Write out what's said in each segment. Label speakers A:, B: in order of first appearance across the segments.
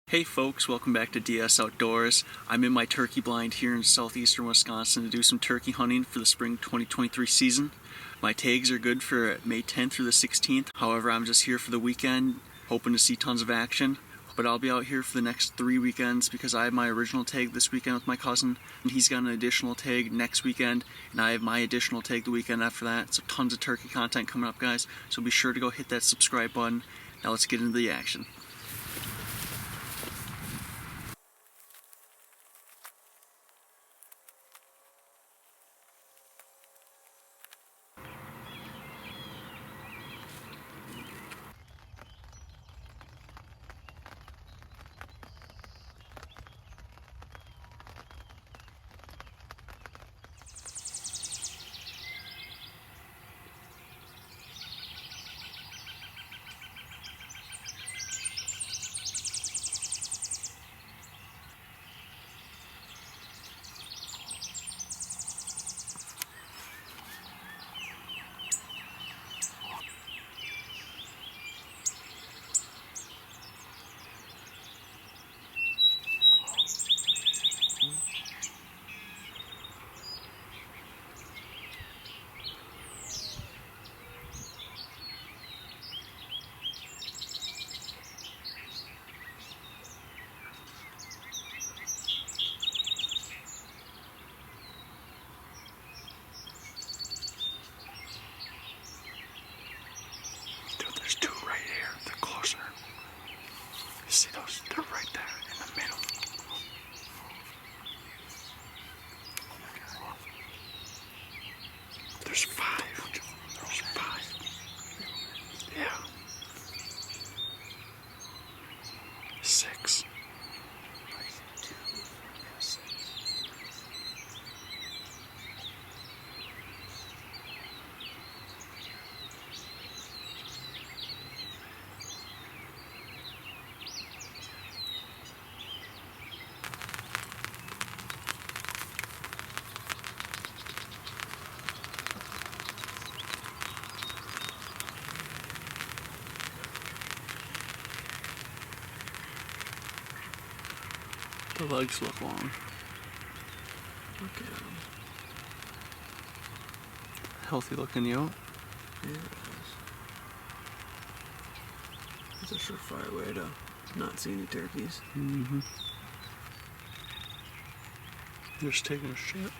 A: Hey folks, welcome back to DS Outdoors. I'm in my turkey blind here in southeastern Wisconsin to do some turkey hunting for the spring 2023 season. My tags are good for May 10th through the 16th. However, I'm just here for the weekend, hoping to see tons of action. But I'll be out here for the next 3 weekends because I have my original tag this weekend with my cousin, and he's got an additional tag next weekend, and I have my additional tag the weekend after that. So tons of turkey content coming up, guys. So be sure to go hit that subscribe button. Now let's get into the action. There's two right here. They're closer. You see those? They're right there in the middle. Oh my God. There's five. There's five. Yeah. Six. The legs look long. Look at them. Healthy looking yoke.
B: Yeah, it is. It's a surefire way to not see any turkeys.
A: Mm-hmm. They're just taking a shit.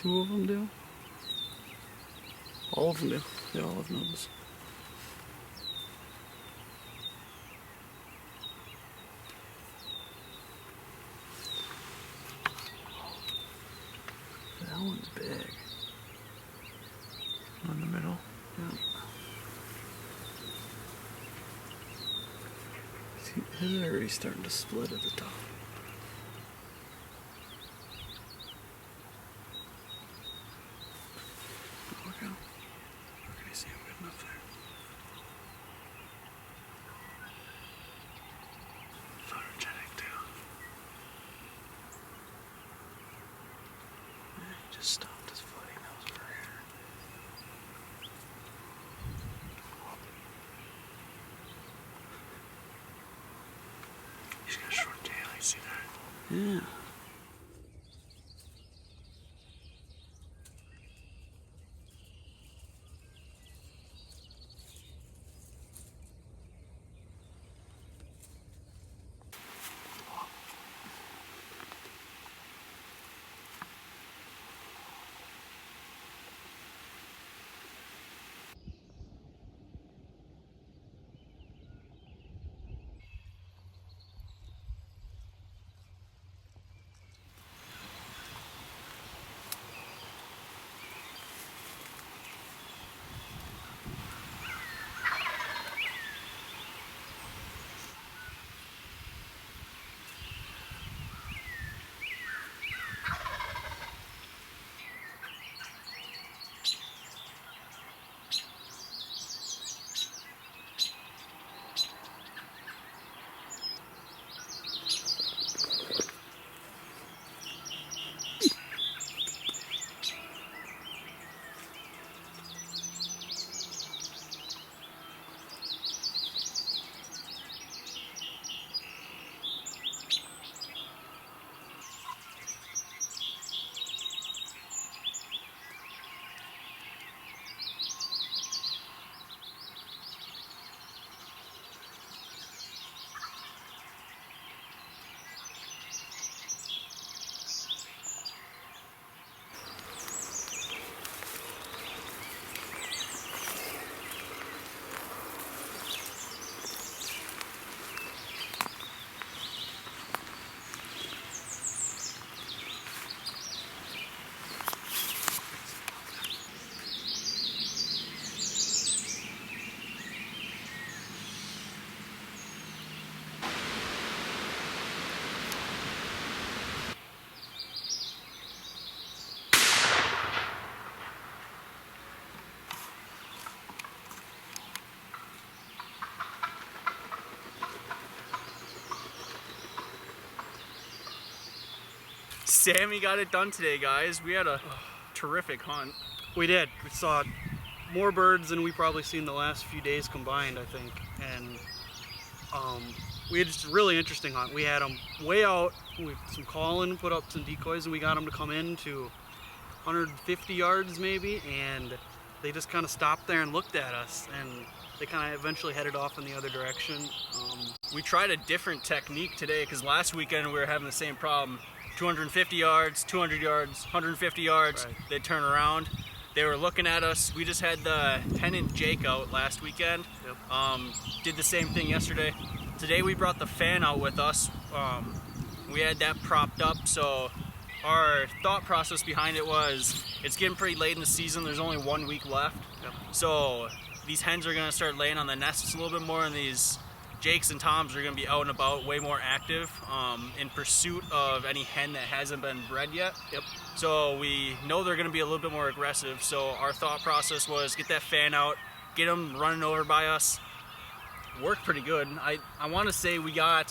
B: Two of them do? All of them do. They all have nubs. That one's big.
A: In the middle.
B: Yeah. See, they're already starting to split at the top. Look out. Can I see him good enough there? Photogenic too. Yeah, he just stopped his footing. That was very rare.
A: He's got a short tail, I see that.
B: Yeah.
A: Sammy got it done today, guys. We had a terrific hunt.
C: We did. We saw more birds than we probably seen the last few days combined, I think. And we had just a really interesting hunt. We had them way out. We had some calling, put up some decoys, and we got them to come in to 150 yards maybe. And they just kind of stopped there and looked at us. And they kind of eventually headed off in the other direction.
A: We tried a different technique today because last weekend we were having the same problem. 250 yards, 200 yards, 150 yards,
C: Right.
A: They'd turn around. They were looking at us. We just had the 10-inch Jake out last weekend.
C: Yep.
A: Did the same thing yesterday. Today we brought the fan out with us. We had that propped up, so our thought process behind it was it's getting pretty late in the season. There's only 1 week left.
C: Yep.
A: So these hens are going to start laying on the nests a little bit more, and these Jakes and Toms are going to be out and about, way more active in pursuit of any hen that hasn't been bred yet.
C: Yep.
A: So we know they're going to be a little bit more aggressive. So our thought process was get that fan out, get them running over by us. Worked pretty good. I want to say we had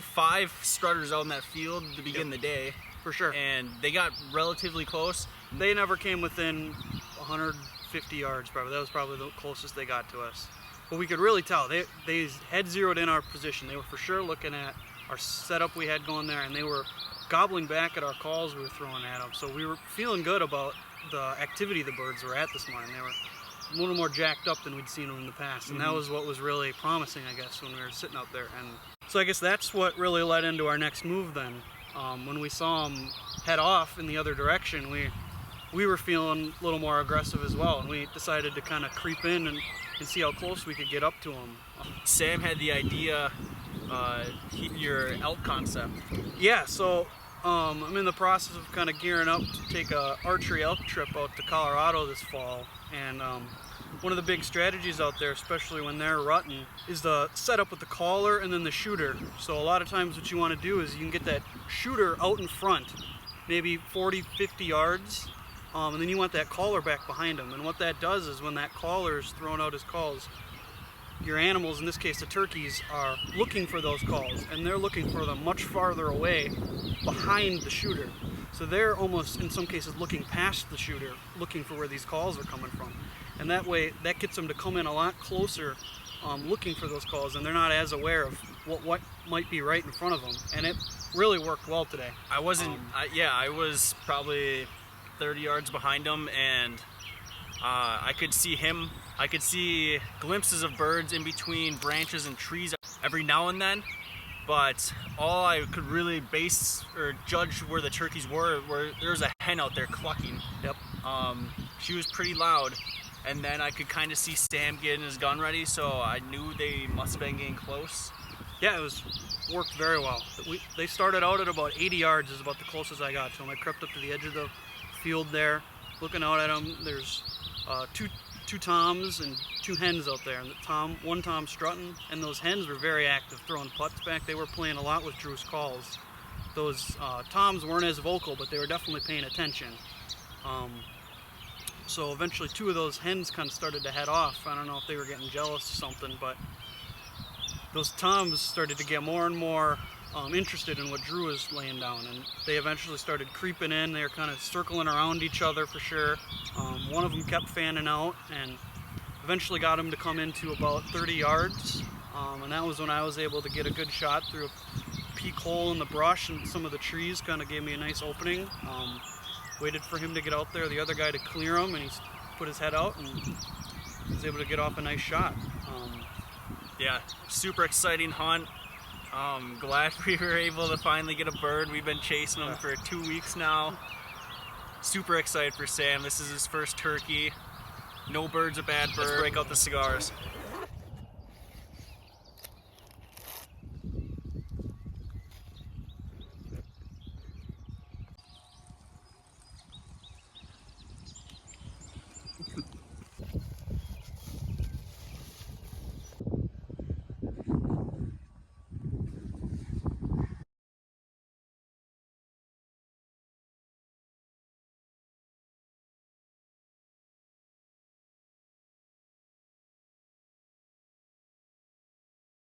A: 5 strutters out in that field to begin the day.
C: For sure.
A: And they got relatively close.
C: They never came within 150 yards probably. That was probably the closest they got to us. But we could really tell. They had zeroed in our position. They were for sure looking at our setup we had going there, and they were gobbling back at our calls we were throwing at them. So we were feeling good about the activity the birds were at this morning. They were a little more jacked up than we'd seen them in the past. And that was what was really promising, I guess, when we were sitting out there. And so I guess that's what really led into our next move then. When we saw them head off in the other direction, we we were feeling a little more aggressive as well, and we decided to kind of creep in and see how close we could get up to them.
A: Sam had the idea, your elk concept.
C: Yeah, so I'm in the process of kind of gearing up to take a archery elk trip out to Colorado this fall, and one of the big strategies out there, especially when they're rutting, is the setup with the caller and then the shooter. So a lot of times what you want to do is you can get that shooter out in front, maybe 40, 50 yards, and then you want that caller back behind him. And what that does is when that caller is throwing out his calls, your animals, in this case the turkeys, are looking for those calls, and they're looking for them much farther away behind the shooter. So they're almost, in some cases, looking past the shooter, looking for where these calls are coming from. And that way, that gets them to come in a lot closer, looking for those calls, and they're not as aware of what might be right in front of them. And it really worked well today.
A: I was probably 30 yards behind him, and I could see him. I could see glimpses of birds in between branches and trees every now and then, but all I could really base or judge where the turkeys were there was a hen out there clucking.
C: Yep.
A: She was pretty loud, and then I could kind of see Sam getting his gun ready, so I knew they must have been getting close.
C: Yeah, it worked very well. They started out at about 80 yards is about the closest I got to them. I crept up to the edge of the field there, looking out at them. There's two toms and two hens out there, and one tom strutting, and those hens were very active, throwing putts back. They were playing a lot with Drew's calls. Those toms weren't as vocal, but they were definitely paying attention. So eventually two of those hens kind of started to head off. I don't know if they were getting jealous or something, but those toms started to get more and more interested in what Drew was laying down, and they eventually started creeping in. They were kind of circling around each other for sure. One of them kept fanning out, and eventually got him to come into about 30 yards, and that was when I was able to get a good shot through a peek hole in the brush, and some of the trees kind of gave me a nice opening. Waited for him to get out there, the other guy to clear him, and he put his head out and was able to get off a nice shot.
A: Yeah, super exciting hunt. Glad we were able to finally get a bird. We've been chasing them for 2 weeks now. Super excited for Sam. This is his first turkey. No bird's a bad bird. Let's break out the cigars.